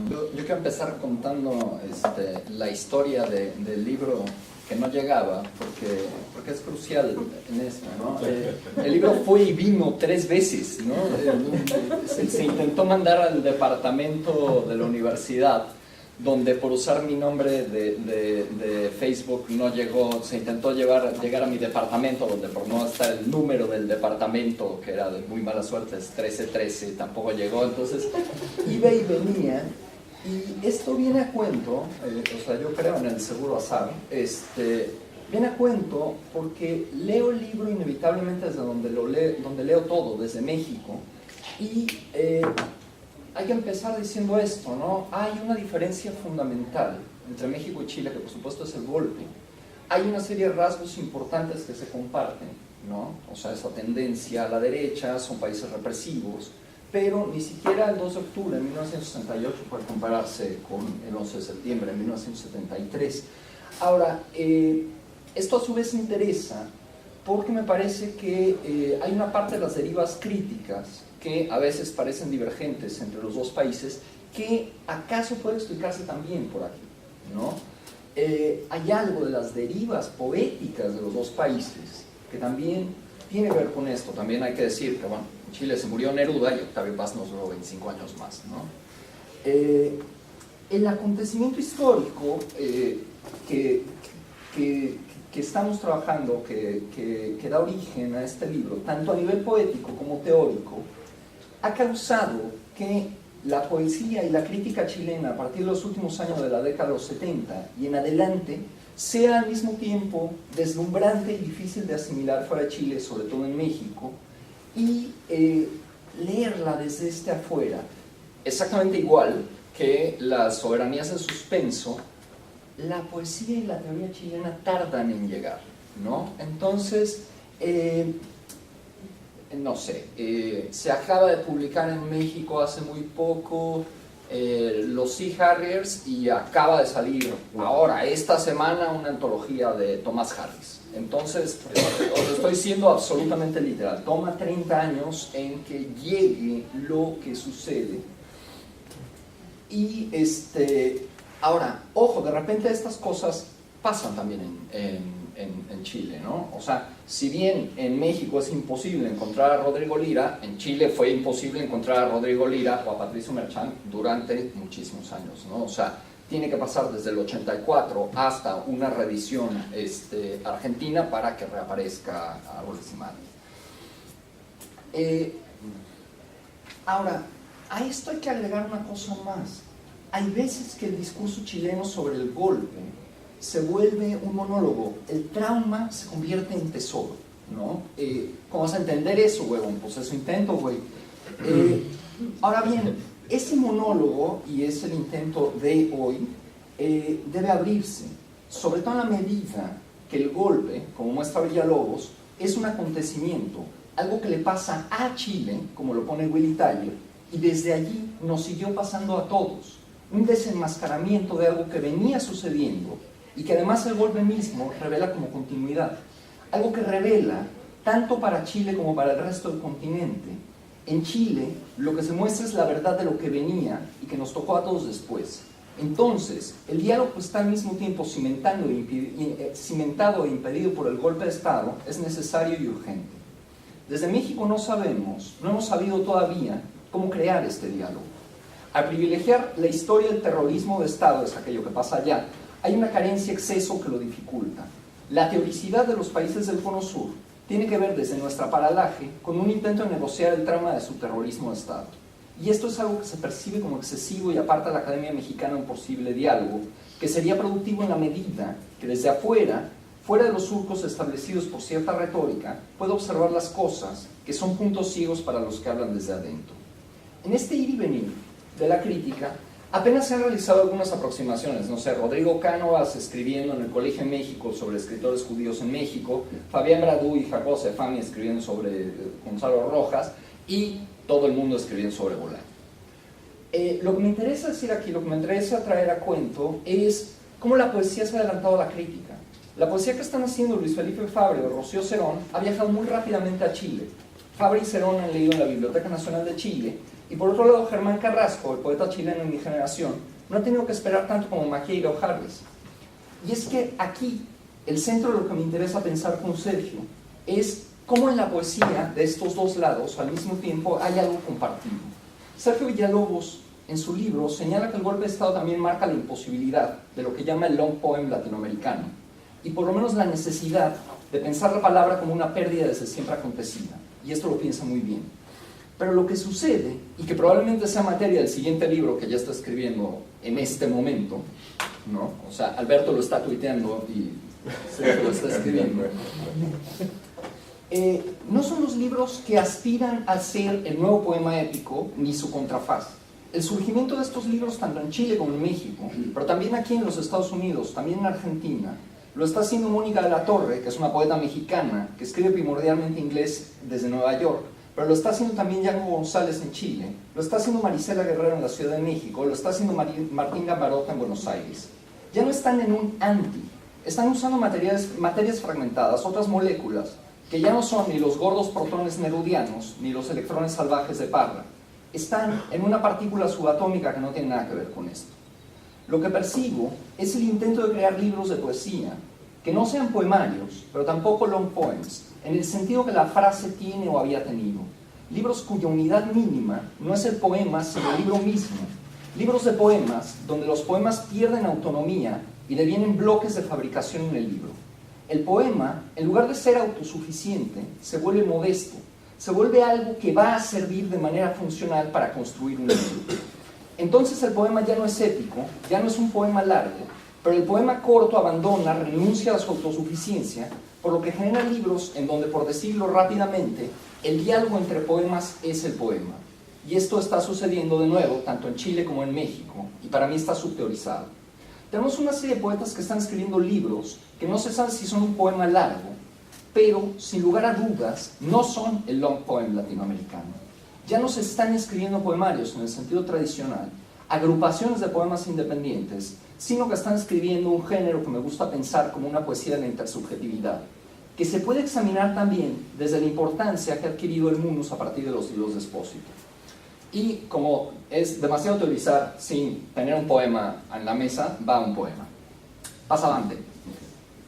Yo quiero empezar contando la historia del libro que no llegaba, porque es crucial en esto, ¿no? El libro fue y vino 3 veces, ¿no? Se intentó mandar al departamento de la universidad, donde por usar mi nombre de Facebook no llegó. Se intentó llegar a mi departamento, donde por no estar el número del departamento, que era de muy mala suerte, es 1313, tampoco llegó. Entonces iba y venía, y esto viene a cuento, o sea, yo creo en el seguro azar, viene a cuento porque leo el libro inevitablemente desde donde leo todo, desde México, y hay que empezar diciendo esto, ¿no? Hay una diferencia fundamental entre México y Chile, que por supuesto es el golpe. Hay una serie de rasgos importantes que se comparten, ¿no? O sea, esa tendencia a la derecha, son países represivos, pero ni siquiera el 2 de octubre de 1968 puede compararse con el 11 de septiembre de 1973. Ahora, esto a su vez interesa porque me parece que hay una parte de las derivas críticas que a veces parecen divergentes entre los dos países, que acaso puede explicarse también por aquí, ¿no? Hay algo de las derivas poéticas de los dos países que también tiene que ver con esto. También hay que decir que, bueno, en Chile se murió Neruda y Octavio Paz nos duró 25 años más, ¿no? El acontecimiento histórico que estamos trabajando, que da origen a este libro, tanto a nivel poético como teórico, ha causado que la poesía y la crítica chilena a partir de los últimos años de la década de los 70 y en adelante sea al mismo tiempo deslumbrante y difícil de asimilar fuera de Chile, sobre todo en México, y leerla desde afuera, exactamente igual que las soberanías en suspenso. La poesía y la teoría chilena tardan en llegar, ¿no? Entonces, no sé, se acaba de publicar en México hace muy poco Los Sea Harriers, y acaba de salir ahora, esta semana, una antología de Thomas Harris. Entonces, os estoy siendo absolutamente literal. Toma 30 años en que llegue lo que sucede. Y ahora, ojo, de repente estas cosas pasan también en Chile, ¿no? O sea, si bien en México es imposible encontrar a Rodrigo Lira, en Chile fue imposible encontrar a Rodrigo Lira o a Patricio Merchán durante muchísimos años, ¿no? O sea, tiene que pasar desde el 84 hasta una revisión argentina para que reaparezca a Bolsimar. Ahora, a esto hay que agregar una cosa más. Hay veces que el discurso chileno sobre el golpe se vuelve un monólogo. El trauma se convierte en tesoro, ¿no? ¿Cómo vas a entender eso, huevón? Pues eso intento, güey. Ahora bien, ese monólogo, y es el intento de hoy, debe abrirse, sobre todo en la medida que el golpe, como muestra Villalobos, es un acontecimiento, algo que le pasa a Chile, como lo pone Willy Thayer, y desde allí nos siguió pasando a todos. Un desenmascaramiento de algo que venía sucediendo y que además el golpe mismo revela como continuidad. Algo que revela, tanto para Chile como para el resto del continente. En Chile, lo que se muestra es la verdad de lo que venía y que nos tocó a todos después. Entonces, el diálogo está al mismo tiempo cimentado e impedido por el golpe de Estado es necesario y urgente. Desde México no hemos sabido todavía cómo crear este diálogo. Al privilegiar la historia del terrorismo de Estado, es aquello que pasa allá, hay una carencia exceso que lo dificulta. La teoricidad de los países del Cono Sur tiene que ver desde nuestra paralaje con un intento de negociar el trauma de su terrorismo de Estado. Y esto es algo que se percibe como excesivo y aparta a la Academia Mexicana de un posible diálogo, que sería productivo en la medida que desde afuera, fuera de los surcos establecidos por cierta retórica, puede observar las cosas que son puntos ciegos para los que hablan desde adentro. En este ir y venir de la crítica, apenas se han realizado algunas aproximaciones, no sé, Rodrigo Cánovas escribiendo en el Colegio de México sobre escritores judíos en México, Fabián Bradú y Jacobo Sefami escribiendo sobre Gonzalo Rojas, y todo el mundo escribiendo sobre Bolaño. Lo que me interesa decir aquí, lo que me interesa traer a cuento, es cómo la poesía se ha adelantado a la crítica. La poesía que están haciendo Luis Felipe Fabre o Rocío Cerón ha viajado muy rápidamente a Chile. Fabre y Cerón han leído en la Biblioteca Nacional de Chile, Y por otro lado, Germán Carrasco, el poeta chileno de mi generación, no ha tenido que esperar tanto como Maquieira o Harris. Y es que aquí, el centro de lo que me interesa pensar con Sergio es cómo en la poesía de estos dos lados, al mismo tiempo, hay algo compartido. Sergio Villalobos, en su libro, señala que el golpe de Estado también marca la imposibilidad de lo que llama el long poem latinoamericano, y por lo menos la necesidad de pensar la palabra como una pérdida desde siempre acontecida. Y esto lo piensa muy bien. Pero lo que sucede, y que probablemente sea materia del siguiente libro que ya está escribiendo en este momento, ¿no? O sea, Alberto lo está tuiteando y Sergio lo está escribiendo. No son los libros que aspiran a ser el nuevo poema épico ni su contrafaz. El surgimiento de estos libros, tanto en Chile como en México, pero también aquí en los Estados Unidos, también en Argentina, lo está haciendo Mónica de la Torre, que es una poeta mexicana que escribe primordialmente inglés desde Nueva York, pero lo está haciendo también Yango González en Chile, lo está haciendo Marisela Guerrero en la Ciudad de México, lo está haciendo Martín Gambarota en Buenos Aires. Ya no están en un anti, están usando materias fragmentadas, otras moléculas, que ya no son ni los gordos protones nerudianos, ni los electrones salvajes de Parra. Están en una partícula subatómica que no tiene nada que ver con esto. Lo que persigo es el intento de crear libros de poesía que no sean poemarios, pero tampoco long poems, en el sentido que la frase tiene o había tenido. Libros cuya unidad mínima no es el poema, sino el libro mismo. Libros de poemas donde los poemas pierden autonomía y devienen bloques de fabricación en el libro. El poema, en lugar de ser autosuficiente, se vuelve modesto, se vuelve algo que va a servir de manera funcional para construir un libro. Entonces el poema ya no es épico, ya no es un poema largo, pero el poema corto abandona, renuncia a su autosuficiencia, por lo que genera libros en donde, por decirlo rápidamente, el diálogo entre poemas es el poema. Y esto está sucediendo de nuevo, tanto en Chile como en México, y para mí está subteorizado. Tenemos una serie de poetas que están escribiendo libros que no se sabe si son un poema largo, pero sin lugar a dudas no son el long poem latinoamericano. Ya no se están escribiendo poemarios en el sentido tradicional, agrupaciones de poemas independientes, sino que están escribiendo un género que me gusta pensar como una poesía de la intersubjetividad, que se puede examinar también desde la importancia que ha adquirido el munus a partir de los libros de Espósito. Y como es demasiado teorizar sin tener un poema en la mesa, va un poema. Pasa adelante.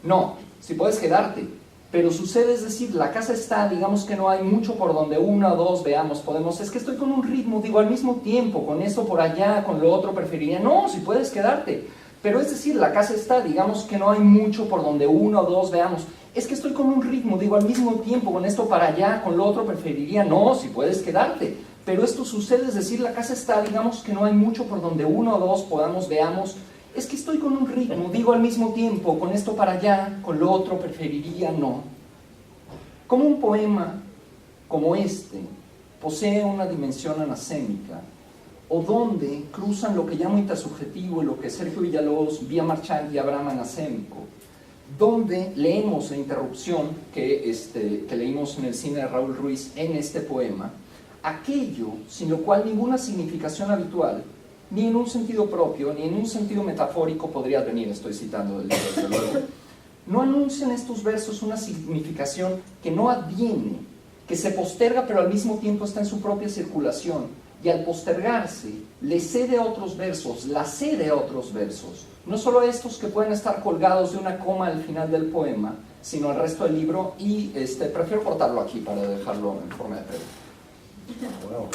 No, si puedes quedarte, pero sucede, es decir, la casa está, digamos que no hay mucho por donde uno o dos veamos, podemos, es que estoy con un ritmo, digo, al mismo tiempo, con esto por allá, con lo otro preferiría, no, si puedes quedarte, pero es decir, la casa está, digamos que no hay mucho por donde uno o dos veamos, es que estoy con un ritmo, digo, al mismo tiempo, con esto para allá, con lo otro preferiría, no, si puedes quedarte, pero esto sucede, es decir, la casa está, digamos que no hay mucho por donde uno o dos podamos, veamos, es que estoy con un ritmo, digo al mismo tiempo, con esto para allá, con lo otro preferiría, no. Como un poema como este posee una dimensión anasémica, o donde cruzan lo que llamo intersubjetivo y lo que Sergio Villalobos, Vía Marchand y Abraham anasémico, donde leemos la interrupción que leímos en el cine de Raúl Ruiz en este poema, aquello sin lo cual ninguna significación habitual, ni en un sentido propio, ni en un sentido metafórico podría venir, estoy citando del libro, desde luego. No anuncian estos versos una significación que no adviene, que se posterga pero al mismo tiempo está en su propia circulación, y al postergarse le cede a otros versos, la cede a otros versos, no solo estos que pueden estar colgados de una coma al final del poema, sino el resto del libro, y prefiero cortarlo aquí para dejarlo en forma de pregunta. Wow.